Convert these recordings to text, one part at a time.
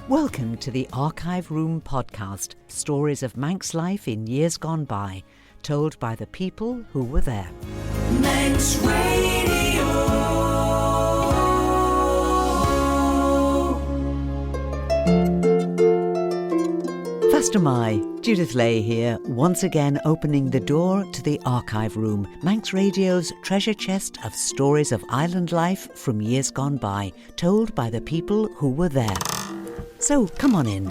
Welcome to the Archive Room podcast, stories of Manx life in years gone by, told by the people who were there. Manx Radio. Faster Mai, Judith Lay here, once again opening the door to the Archive Room, Manx Radio's treasure chest of stories of island life from years gone by, told by the people who were there. So come on in,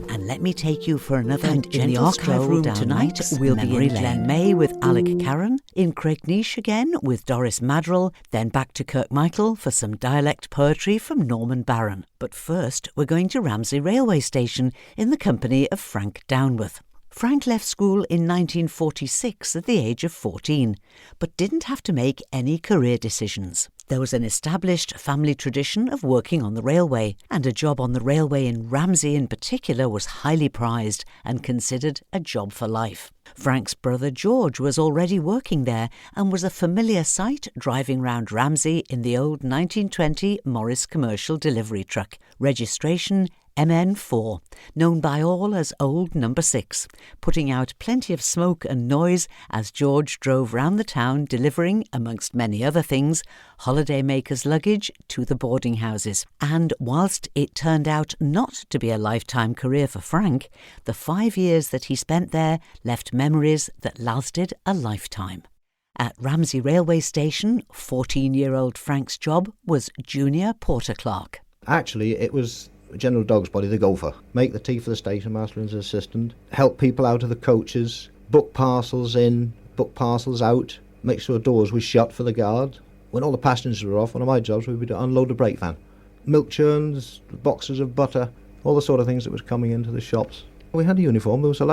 and let me take you for another and in the Archive Room tonight. We'll be in Glen Maye with ALEC QUIRK, in Cregneash again with DORIS MADDRELL, then back to Kirkmichael for some dialect poetry from Norman Barron. But first, we're going to Ramsey Railway Station in the company of Frank Downworth. Frank left school in 1946 at the age of 14, but didn't have to make any career decisions. There was an established family tradition of working on the railway, and a job on the railway in Ramsey in particular was highly prized and considered a job for life. Frank's brother George was already working there and was a familiar sight driving round Ramsey in the old 1920 Morris commercial delivery truck, registration MN4, known by all as Old Number 6, putting out plenty of smoke and noise as George drove round the town delivering, amongst many other things, holidaymakers' luggage to the boarding houses. And whilst it turned out not to be a lifetime career for Frank, the 5 years that he spent there left memories that lasted a lifetime. At Ramsey Railway Station, 14-year-old Frank's job was junior porter clerk. Actually, it was General Dog's Body, the gopher. Make the tea for the station master and his assistant, help people out of the coaches, book parcels in, book parcels out, make sure doors were shut for the guard. When all the passengers were off, one of my jobs would be to unload the brake van. Milk churns, boxes of butter, all the sort of things that was coming into the shops. We had a uniform. There was a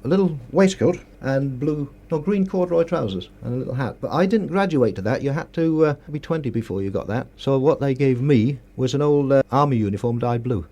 little waistcoat and green corduroy trousers and a little hat. But I didn't graduate to that. You had to be 20 before you got that. So what they gave me was an old army uniform dyed blue.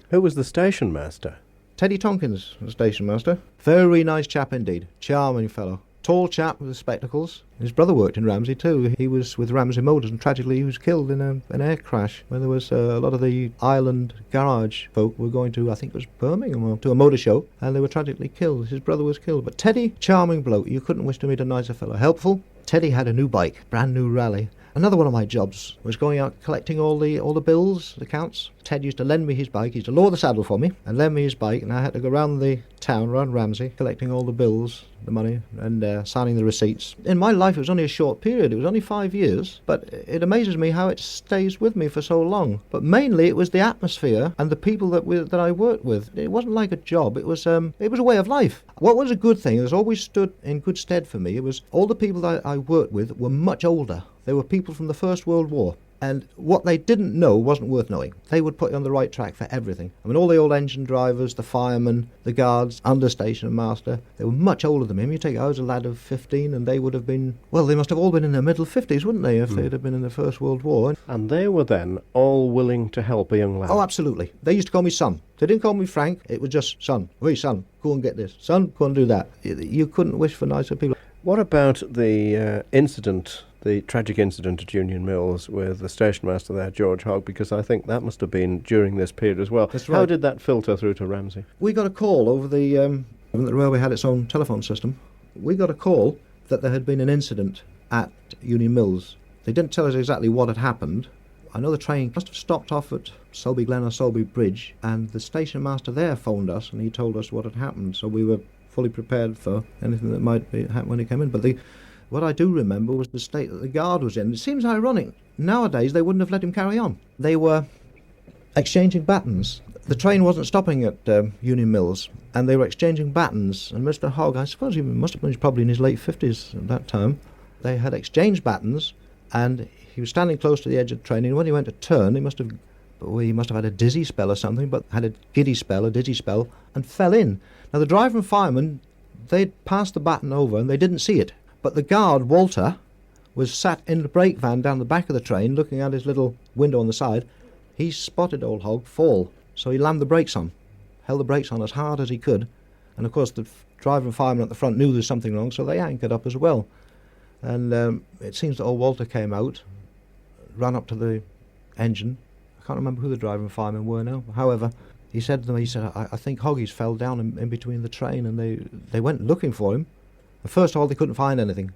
Who was the station master? Teddy Tompkins, the station master. Very nice chap indeed. Charming fellow. Tall chap with the spectacles. His brother worked in Ramsey too. He was with Ramsey Motors, and tragically he was killed in an air crash when there was a lot of the island garage folk were going to, I think it was Birmingham, or to a motor show, and they were tragically killed. His brother was killed. But Teddy, charming bloke. You couldn't wish to meet a nicer fellow. Helpful. Teddy had a new bike, brand new rally. Another one of my jobs was going out collecting all the bills, the accounts. Ted used to lend me his bike. He used to lower the saddle for me and lend me his bike, and I had to go round the town, around Ramsey, collecting all the bills, the money, and signing the receipts. In my life, it was only a short period. It was only 5 years, but it amazes me how it stays with me for so long. But mainly, it was the atmosphere and the people that I worked with. It wasn't like a job. It was a way of life. What was a good thing, it has always stood in good stead for me, it was all the people that I worked with were much older. They were people from the First World War. And what they didn't know wasn't worth knowing. They would put you on the right track for everything. I mean, all the old engine drivers, the firemen, the guards, understation master, they were much older than me. You take, I was a lad of 15, and they would have been, well, they must have all been in their middle 50s, wouldn't they, if they'd have been in the First World War. And they were then all willing to help a young lad? Oh, absolutely. They used to call me son. They didn't call me Frank. It was just son. Hey, son, go and get this. Son, go and do that. You couldn't wish for nicer people. What about the incident, the tragic incident at Union Mills with the station master there, George Hogg, because I think that must have been during this period as well. That's right. How did that filter through to Ramsey? We got a call over the railway had its own telephone system. We got a call that there had been an incident at Union Mills. They didn't tell us exactly what had happened. I know the train must have stopped off at Selby Glen or Selby Bridge, and the station master there phoned us and he told us what had happened, so we were fully prepared for anything that might happen when he came in. But what I do remember was the state that the guard was in. It seems ironic. Nowadays, they wouldn't have let him carry on. They were exchanging batons. The train wasn't stopping at Union Mills, and they were exchanging batons. And Mr. Hogg, I suppose he must have been probably in his late 50s at that time. They had exchanged batons, and he was standing close to the edge of the train, and when he went to turn, he must have had a dizzy spell or something, but had a dizzy spell, and fell in. Now, the driver and fireman, they'd passed the baton over, and they didn't see it. But the guard, Walter, was sat in the brake van down the back of the train, looking out his little window on the side. He spotted old Hogg fall, so he lammed the brakes on, held the brakes on as hard as he could. And, of course, the driver and fireman at the front knew there was something wrong, so they anchored up as well. And it seems that old Walter came out, ran up to the engine, I can't remember who the driver and fireman were now. However, he said to them, I think Hoggies fell down in between the train, and they went looking for him. And first of all, they couldn't find anything.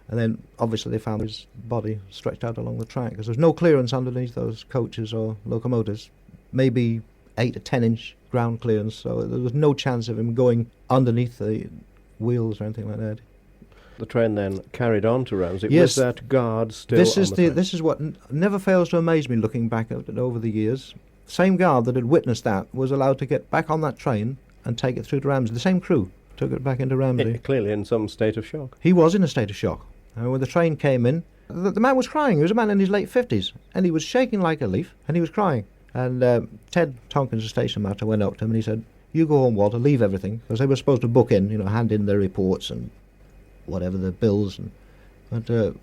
And then, obviously, they found his body stretched out along the track, because there's no clearance underneath those coaches or locomotives. Maybe 8 to 10 inch ground clearance, so there was no chance of him going underneath the wheels or anything like that. The train then carried on to Ramsey. Yes. Was that guard still This on is the train? This is what never fails to amaze me looking back at it over the years. Same guard that had witnessed that was allowed to get back on that train and take it through to Ramsey. The same crew took it back into Ramsey. Clearly in some state of shock. He was in a state of shock. And when the train came in, the man was crying. He was a man in his late 50s, and he was shaking like a leaf, and he was crying. And Ted Tompkins, the station master, went up to him and he said, "You go home, Walter, leave everything," because they were supposed to book in, hand in their reports and whatever, the bills. But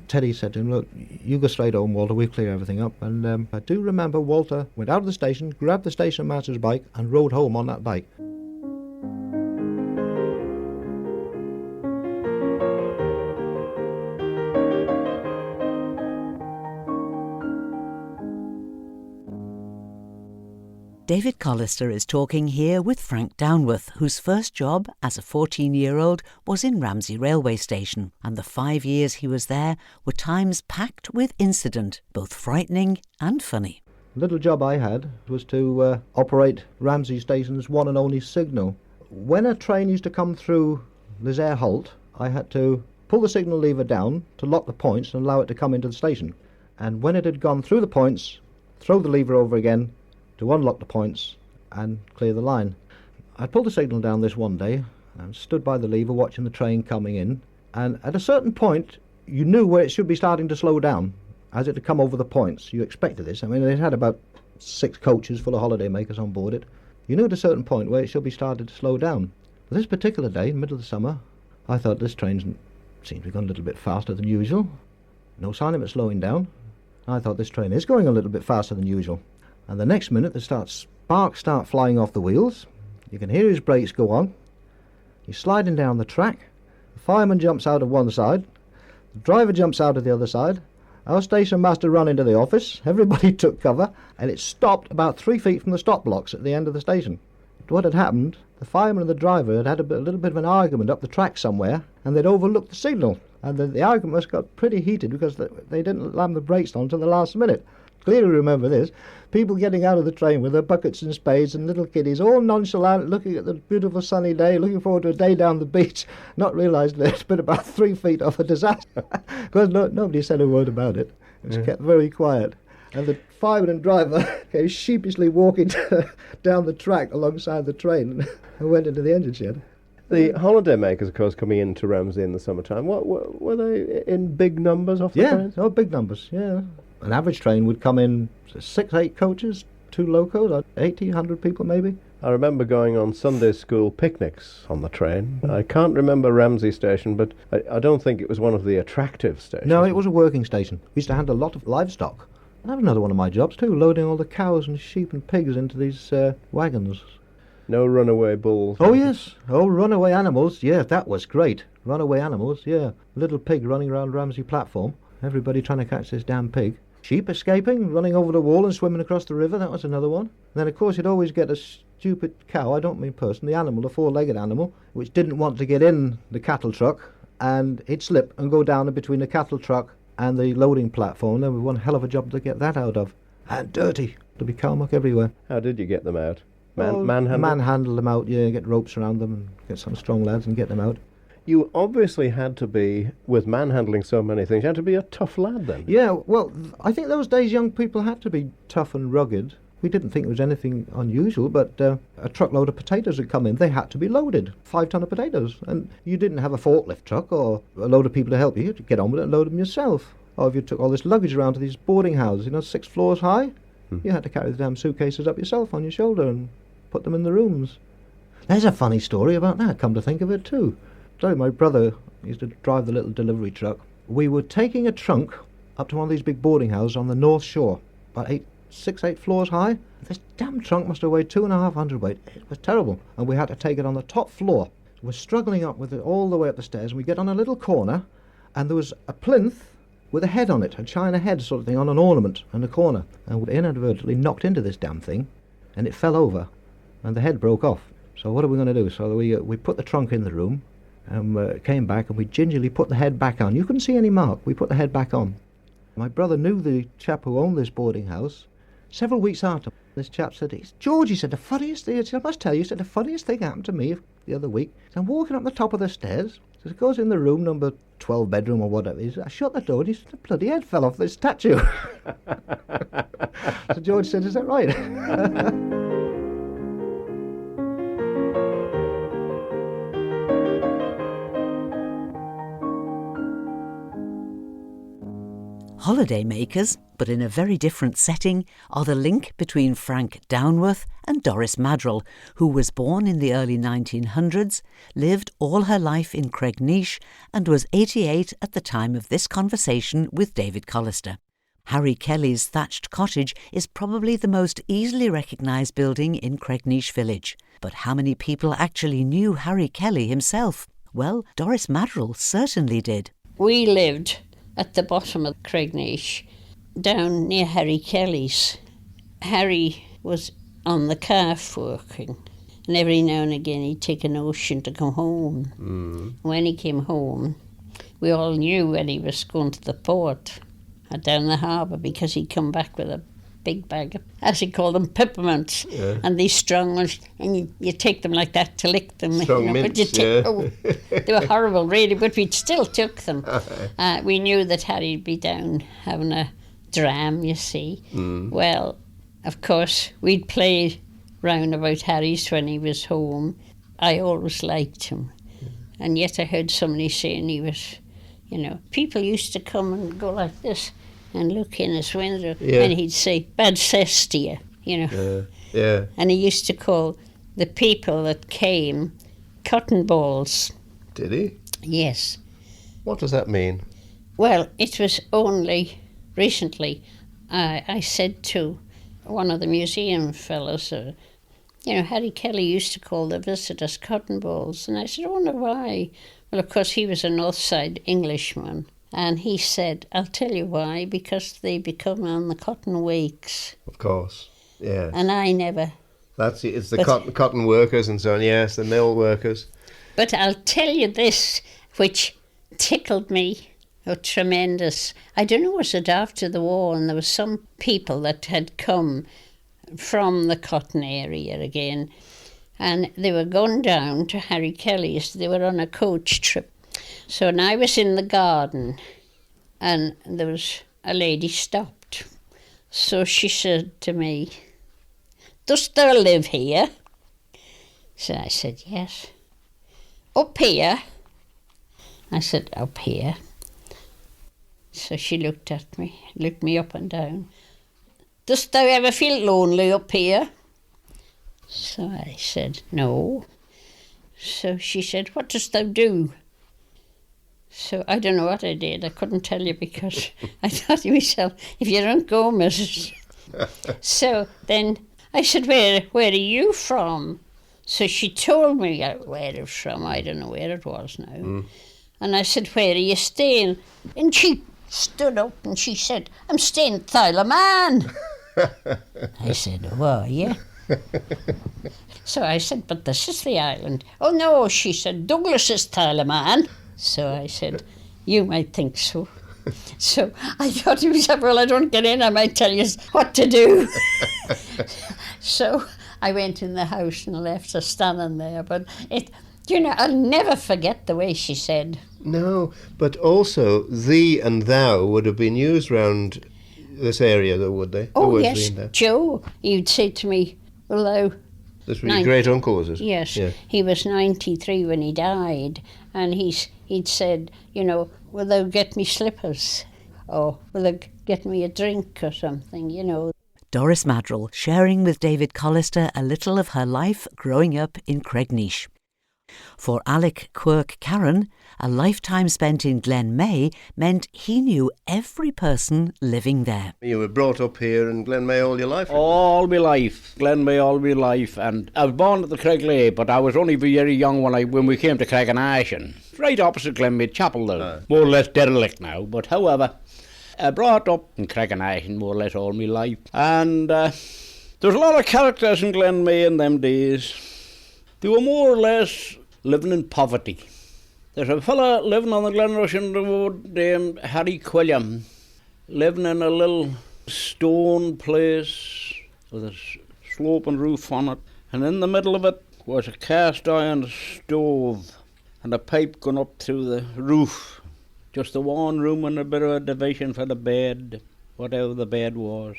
Teddy said to him, "Look, you go straight home, Walter, we'll clear everything up." And I do remember Walter went out of the station, grabbed the station master's bike and rode home on that bike. David Collister is talking here with Frank Downworth, whose first job as a 14-year-old was in Ramsey Railway Station, and the 5 years he was there were times packed with incident, both frightening and funny. The little job I had was to operate Ramsey Station's one and only signal. When a train used to come through Lizère Halt, I had to pull the signal lever down to lock the points and allow it to come into the station. And when it had gone through the points, throw the lever over again to unlock the points and clear the line. I pulled the signal down this one day and stood by the lever watching the train coming in, and at a certain point you knew where it should be starting to slow down as it had come over the points. You expected this. I mean, it had about 6 coaches full of holidaymakers on board it. You knew at a certain point where it should be started to slow down. But this particular day, in the middle of the summer, I thought this train seems to be going a little bit faster than usual. No sign of it slowing down. I thought this train is going a little bit faster than usual. And the next minute, sparks start flying off the wheels. You can hear his brakes go on. He's sliding down the track. The fireman jumps out of one side. The driver jumps out of the other side. Our station master ran into the office. Everybody took cover, and it stopped about 3 feet from the stop blocks at the end of the station. What had happened, the fireman and the driver had a little bit of an argument up the track somewhere, and they'd overlooked the signal. And the argument must have got pretty heated because they didn't slam the brakes on until the last minute. Clearly remember this, people getting out of the train with their buckets and spades and little kiddies, all nonchalant, looking at the beautiful sunny day, looking forward to a day down the beach, not realising that it's been about 3 feet off a disaster, because nobody said a word about it. It was kept very quiet. And the fireman and driver came sheepishly walking down the track alongside the train and went into the engine shed. The holidaymakers, of course, coming into Ramsey in the summertime, were they in big numbers off the trains? Yeah, big numbers, yeah. An average train would come in 6, 8 coaches, 2 locos, 80, 100 people maybe. I remember going on Sunday school picnics on the train. I can't remember Ramsey Station, but I don't think it was one of the attractive stations. No, it was a working station. We used to handle a lot of livestock. And that was another one of my jobs too, loading all the cows and sheep and pigs into these wagons. No runaway bulls. Oh yes, runaway animals, yeah, that was great. Runaway animals, yeah. Little pig running around Ramsey platform, everybody trying to catch this damn pig. Sheep escaping, running over the wall and swimming across the river, that was another one. And then of course you'd always get a stupid cow, I don't mean person, the animal, the 4-legged animal, which didn't want to get in the cattle truck, and he'd slip and go down in between the cattle truck and the loading platform. There was one hell of a job to get that out of. And dirty. There'd be cow muck everywhere. How did you get them out? Manhandle? Manhandle them out, yeah, get ropes around them and get some strong lads and get them out. You obviously had to be, with manhandling so many things, you had to be a tough lad then. Yeah, well, I think those days young people had to be tough and rugged. We didn't think it was anything unusual, but a truckload of potatoes had come in. They had to be loaded, 5 ton of potatoes. And you didn't have a forklift truck or a load of people to help you. You had to get on with it and load them yourself. Or if you took all this luggage around to these boarding houses, 6 floors high, you had to carry the damn suitcases up yourself on your shoulder and put them in the rooms. There's a funny story about that, come to think of it too. So my brother used to drive the little delivery truck. We were taking a trunk up to one of these big boarding houses on the North Shore, about 6, 8 floors high. This damn trunk must have weighed 2.5 hundredweight. It was terrible. And we had to take it on the top floor. We're struggling up with it all the way up the stairs, and we get on a little corner, and there was a plinth with a head on it, a china head sort of thing, on an ornament in the corner. And we inadvertently knocked into this damn thing, and it fell over, and the head broke off. So what are we going to do? So we put the trunk in the room, and came back, and we gingerly put the head back on. You couldn't see any mark. We put the head back on. My brother knew the chap who owned this boarding house. Several weeks after, this chap said, George, he said, the funniest thing, I must tell you, he said, the funniest thing happened to me the other week. I'm walking up the top of the stairs. So it goes in the room, number 12 bedroom or whatever it is. I shut the door, and he said, the bloody head fell off this statue. So George said, is that right? Holidaymakers, but in a very different setting, are the link between Frank Downworth and Doris Maddrell, who was born in the early 1900s, lived all her life in Cregneash, and was 88 at the time of this conversation with David Collister. Harry Kelly's thatched cottage is probably the most easily recognised building in Cregneash village. But how many people actually knew Harry Kelly himself? Well, Doris Maddrell certainly did. We lived at the bottom of Cregneash, down near Harry Kelly's. Harry was on the calf working, and every now and again he'd take a notion to come home. When he came home, we all knew when he was going to the port or down the harbour, because he'd come back with a big bag of, as he called them, peppermints, and these strong ones, and you take them like that to lick them. Strong mints, they were horrible, really, but we still took them. We knew that Harry'd be down having a dram, you see. Well, of course, we'd play round about Harry's when he was home. I always liked him. And yet I heard somebody saying he was, people used to come and go like this and look in his window, and he'd say, bad cess to you, And he used to call the people that came cotton balls. Did he? Yes. What does that mean? Well, it was only recently I said to one of the museum fellows, Harry Kelly used to call the visitors cotton balls. And I said, I wonder why. Well, of course, he was a North Side Englishman. And he said, I'll tell you why, because they become on the cotton wakes. Of course, yeah. And I never... It's the cotton workers and so on, yes, the mill workers. But I'll tell you this, which tickled me, tremendous. I don't know, was it after the war, and there were some people that had come from the cotton area again, and they were going down to Harry Kelly's. They were on a coach trip. So when I was in the garden, and there was a lady stopped. So she said to me, dost thou live here? So I said, yes. Up here? I said, up here. So she looked at me, looked me up and down. Dost thou ever feel lonely up here? So I said, no. So she said, what dost thou do? So I don't know what I did. I couldn't tell you, because I thought to myself, if you don't go, missus. So then I said, where are you from? So she told me where it was from. I don't know where it was now. And I said, where are you staying? And she stood up and she said, I'm staying at Thylaman. I said, oh, are you? So I said, but this is the island. Oh, no, she said, Douglas is Thylaman. So I said, you might think so. So I thought to myself, well, I don't get in, I might tell you what to do. So I went in the house and left her standing there. But I'll never forget the way she said. No, but also thee and thou would have been used round this area, though, would they? Oh, yes, Joe, you'd say to me, well, thou... This was your great uncle, was it? Yes, yeah. He was 93 when he died, and he'd said, will thou get me slippers? Or will thou get me a drink or something, Doris Maddrell sharing with David Collister a little of her life growing up in Cregneash. For ALEC QUIRK KARRAN, a lifetime spent in Glen Maye meant he knew every person living there. You were brought up here in Glen Maye all your life? All my life, Glen Maye all my life. And I was born at the Cregneash, but I was only very young when we came to Cregneash, and right opposite Glen Maye Chapel, though. More or less derelict now, but however, brought up in Cregneash more or less all my life. And there was a lot of characters in Glen Maye in them days. They were more or less living in poverty. There's a fella living on the Glenrushen Road named Harry Quilliam, living in a little stone place with a sloping roof on it. And in the middle of it was a cast iron stove and a pipe going up through the roof. Just the one room and a bit of a division for the bed, whatever the bed was.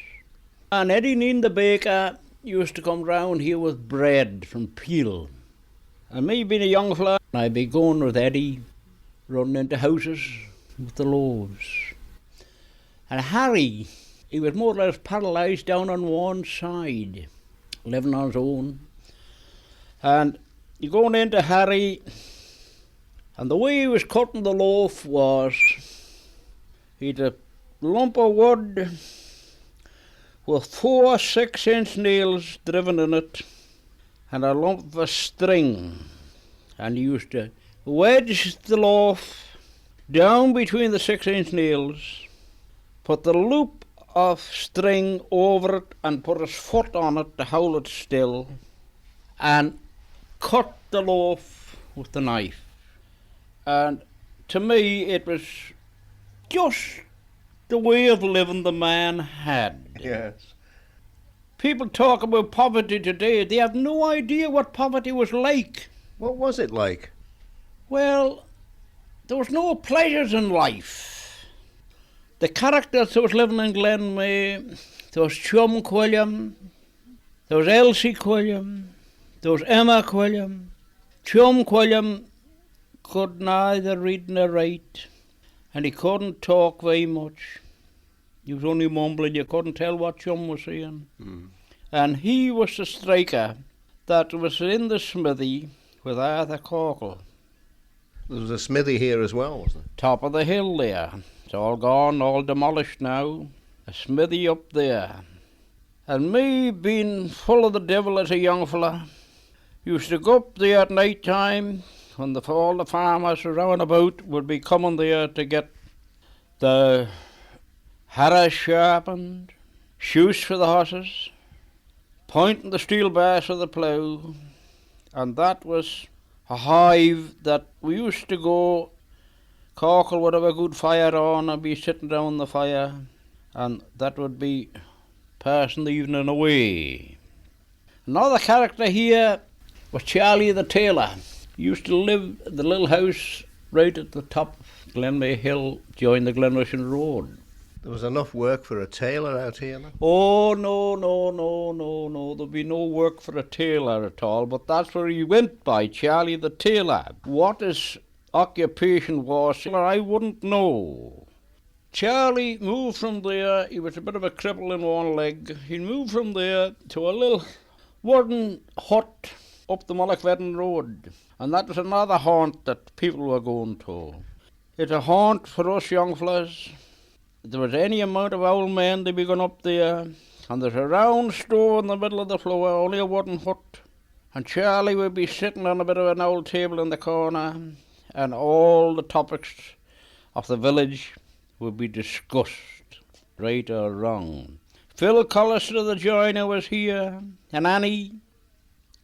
And Eddie Neen the baker used to come round here with bread from Peel. And me being a young fella, I'd be going with Eddie, running into houses with the loaves. And Harry, he was more or less paralysed down on one side, living on his own. And you going into Harry, and the way he was cutting the loaf was, he'd a lump of wood with 4 6-inch nails driven in it, and a lump of string. And he used to wedge the loaf down between the 6-inch nails, put the loop of string over it and put his foot on it to hold it still, and cut the loaf with the knife. And to me it was just the way of living the man had. Yes. People talk about poverty today, they have no idea what poverty was like. What was it like? Well, there was no pleasures in life. The characters that was living in Glen Maye, there was Chum Quilliam, there was Elsie Quilliam, there was Emma Quilliam. Chum Quilliam could neither read nor write, and he couldn't talk very much. He was only mumbling, you couldn't tell what Chum was saying. And he was the striker that was in the smithy with Arthur Corkle. There was a smithy here as well, wasn't there? Top of the hill there. It's all gone, all demolished now. A smithy up there. And me being full of the devil as a young fella, used to go up there at night time when all the farmers around about would be coming there to get the harrow sharpened, shoes for the horses, pointing the steel bars for the plough. And that was a hive that we used to go. Corkle would have a good fire on and be sitting down the fire, and that would be passing the evening away. Another character here was Charlie the tailor. He used to live in the little house right at the top of Glen Maye Hill, join the Glenrushen Road. There was enough work for a tailor out here, no? Oh, no. There'd be no work for a tailor at all, but that's where he went by, Charlie the tailor. What his occupation was, I wouldn't know. Charlie moved from there, he was a bit of a cripple in one leg. He moved from there to a little wooden hut up the Mullaghvedden Road, and that was another haunt that people were going to. It's a haunt for us young fellas. If there was any amount of old men, they'd be going up there, and there's a round stove in the middle of the floor, only a wooden hut, and Charlie would be sitting on a bit of an old table in the corner, and all the topics of the village would be discussed, right or wrong. Phil Collister the joiner was here, and Annie,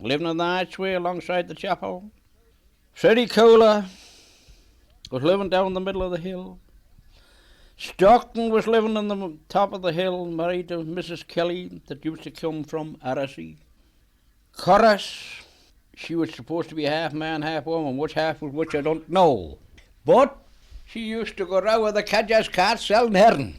living in the archway alongside the chapel. Freddie Kohler was living down the middle of the hill. Stockton was living on the top of the hill, married to Mrs. Kelly that used to come from Aracy. Corris, she was supposed to be half man, half woman. Which half was which, I don't know. But she used to go round with the cadger's cart selling herring.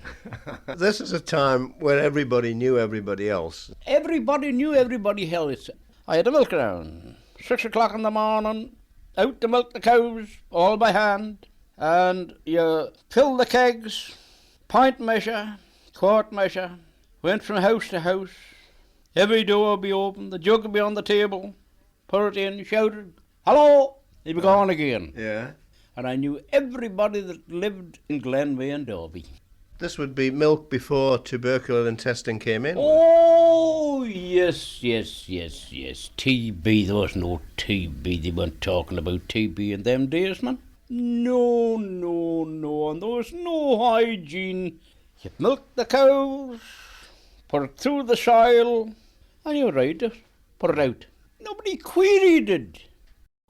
This is a time where everybody knew everybody else. Everybody knew everybody else. I had a milk round, 6 o'clock in the morning, out to milk the cows, all by hand. And you fill the kegs, pint measure, quart measure, went from house to house. Every door would be open, the jug would be on the table, put it in, shouted, "Hello!" He'd be gone again. Yeah. And I knew everybody that lived in Glen Maye and Derby. This would be milk before tuberculin testing came in. Oh, yes. TB, there was no TB. They weren't talking about TB in them days, man. No. And there was no hygiene You'd milk the cows, put it through the soil, and you ride it, put it out. Nobody queried it.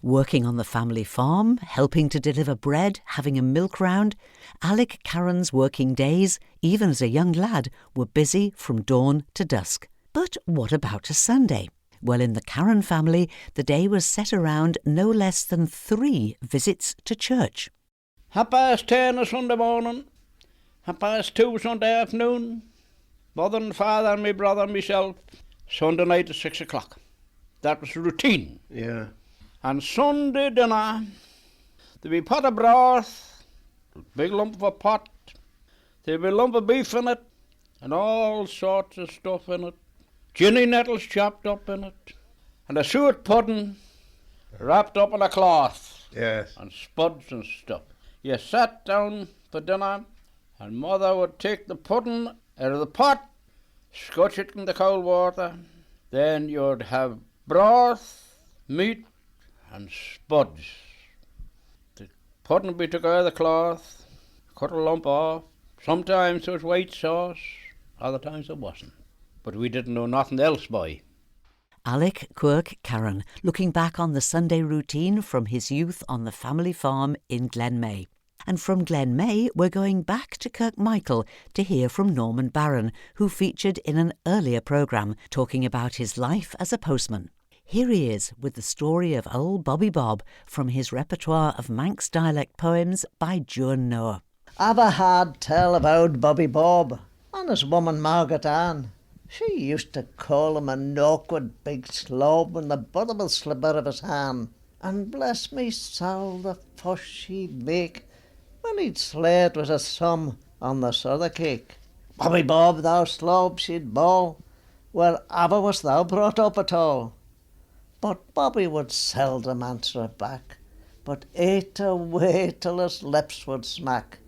Working on the family farm, helping to deliver bread, having a milk round, ALEC QUIRK's working days, even as a young lad, were busy from dawn to dusk. But what about a Sunday? Well, in the Karran family, the day was set around no less than 3 visits to church. 10:30 on Sunday morning, 2:30 Sunday afternoon, mother and father and my brother and myself, Sunday night at 6 o'clock. That was routine. Yeah. And Sunday dinner, there'd be a pot of broth, a big lump of a pot, there'd be a lump of beef in it, and all sorts of stuff in it. Ginny nettles chopped up in it, and a suet pudding wrapped up in a cloth. Yes. And spuds and stuff. You sat down for dinner, and mother would take the pudding out of the pot, scotch it in the cold water. Then you'd have broth, meat, and spuds. The pudding would be took out of the cloth, cut a lump off. Sometimes there was white sauce, other times there wasn't. But we didn't know nothing else, boy. ALEC QUIRK KARRAN, looking back on the Sunday routine from his youth on the family farm in Glen Maye. And from Glen Maye, we're going back to Kirkmichael to hear from Norman Barron, who featured in an earlier programme talking about his life as a postman. Here he is with the story of old Bobby Bob from his repertoire of Manx dialect poems by Juan Noah. I've a hard tell about Bobby Bob and his woman Margaret Ann. She used to call him an awkward big slob when the butter would slip out of his hand. And bless me soul, the fuss she'd make when he'd slay it with a thumb on the soda cake. Bobby Bob, thou slob, she'd bawl, wherever was thou brought up at all? But Bobby would seldom answer her back, but ate away till his lips would smack.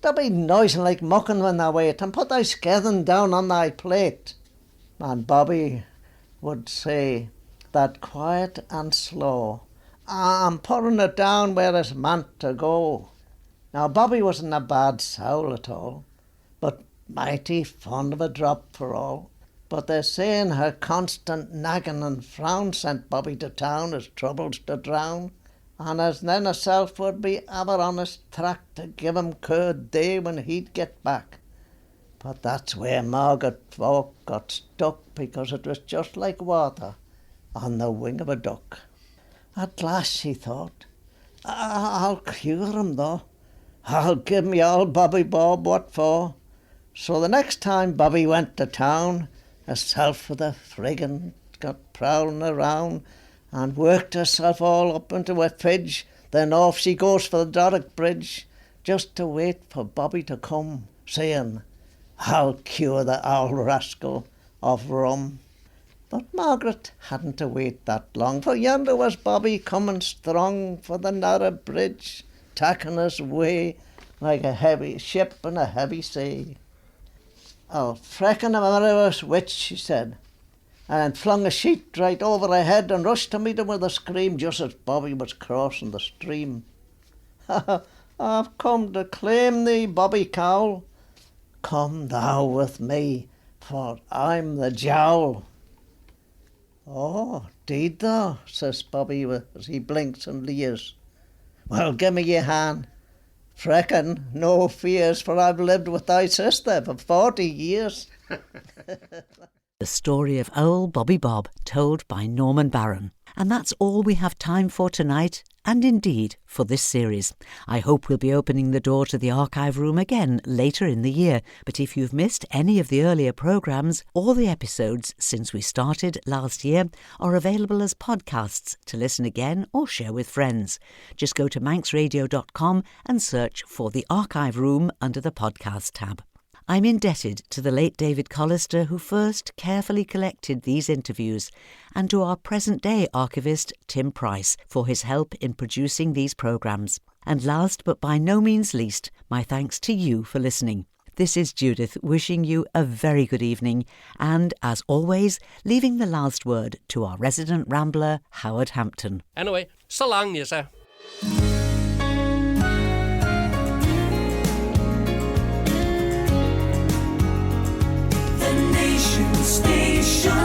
They'll be noising like mucking when they wait, and put thy skedding down on thy plate. And Bobby would say that quiet and slow, I'm putting it down where it's meant to go. Now Bobby wasn't a bad soul at all, but mighty fond of a drop for all. But they're saying her constant nagging and frown sent Bobby to town his troubles to drown. And as then herself would be ever on his track to give him good day when he'd get back. But that's where Margaret folk got stuck, because it was just like water on the wing of a duck. At last she thought, I'll cure him though. I'll give me old Bobby Bob what for. So the next time Bobby went to town, herself with a friggin' got prowling around, and worked herself all up into a fidge. Then off she goes for the Doric Bridge, just to wait for Bobby to come, saying, I'll cure the old rascal of rum. But Margaret hadn't to wait that long, for yonder was Bobby coming strong for the narrow bridge, tacking his way like a heavy ship in a heavy sea. I'll frecken a murderous witch, she said, and flung a sheet right over her head and rushed to meet him with a scream just as Bobby was crossing the stream. I've come to claim thee, Bobby Cowl. Come thou with me, for I'm the jowl. Oh, deed thou, says Bobby as he blinks and leers. Well, give me your hand. Frecken, no fears, for I've lived with thy sister for 40 years. The story of old Bobby Bob, told by Norman Barron. And that's all we have time for tonight, and indeed for this series. I hope we'll be opening the door to the archive room again later in the year, but if you've missed any of the earlier programmes, all the episodes since we started last year are available as podcasts to listen again or share with friends. Just go to manxradio.com and search for the archive room under the podcast tab. I'm indebted to the late David Collister, who first carefully collected these interviews, and to our present-day archivist Tim Price for his help in producing these programmes. And last but by no means least, my thanks to you for listening. This is Judith wishing you a very good evening, and as always, leaving the last word to our resident rambler, Howard Hampton. Anyway, so long, you sir. Station.